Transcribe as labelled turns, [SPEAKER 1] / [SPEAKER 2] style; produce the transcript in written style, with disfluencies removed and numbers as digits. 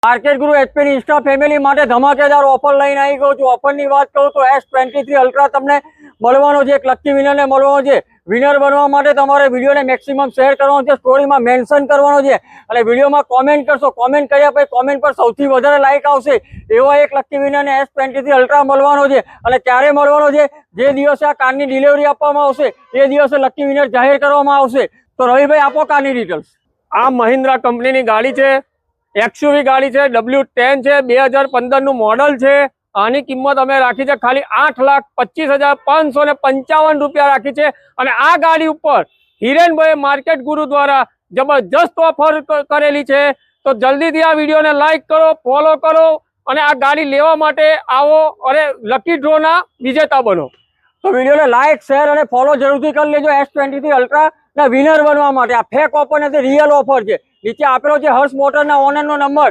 [SPEAKER 1] Market ગુરુ HP Insta family માટે ધમાકેદાર ઓફર લઈને આવી ગયો છું। ઓફરની વાત કરું તો S23 અલ્ટ્રા તમને મળવાનો છે, એક લકી વિનરને મળવાનો છે। વિનર બનવા માટે તમારે વિડીયોને મેક્સિમમ શેર કરવાનો છે, સ્ટોરીમાં મેન્શન કરવાનો છે અને વિડીયોમાં કોમેન્ટ કરશો। કોમેન્ટ કર્યા પછી કોમેન્ટ પર સૌથી વધારે લાઇક આવશે એવા એક લકી વિનરને S23 અલ્ટ્રા મળવાનો છે। અને ક્યારે મળવાનો છે? જે દિવસે આ કારની ડિલિવરી આપવામાં આવશે એ દિવસે લકી વિનર જાહેર કરવામાં આવશે। તો રવિભાઈ આપો કારની ડિટેલ્સ।
[SPEAKER 2] આ મહિન્દ્રા કંપનીની ગાડી છે, XUV ગાડી છે, W10 છે, 2015 મોડલ છે। આની કિંમત અમે રાખી છે ખાલી 8,25,555 રૂપિયા રાખી છે। અને આ ગાડી ઉપર હિરેનભાઈ માર્કેટ ગુરુ દ્વારા જબરજસ્ત ઓફર કરેલી છે। તો જલ્દીથી આ વિડીયોને લાઈક કરો, ફોલો કરો અને આ ગાડી લેવા માટે આવો અને લકી ડ્રોના વિજેતા બનો।
[SPEAKER 1] તો વિડીયોને લાઇક, શેર અને ફોલો જરૂરથી કરી લેજો। S23 અલ્ટ્રા ના વિનર બનવા માટે આ ફેક ઓફર નથી, રિયલ ઓફર છે। નીચે આપેલો છે હર્ષ મોટરના ઓનરનો નંબર,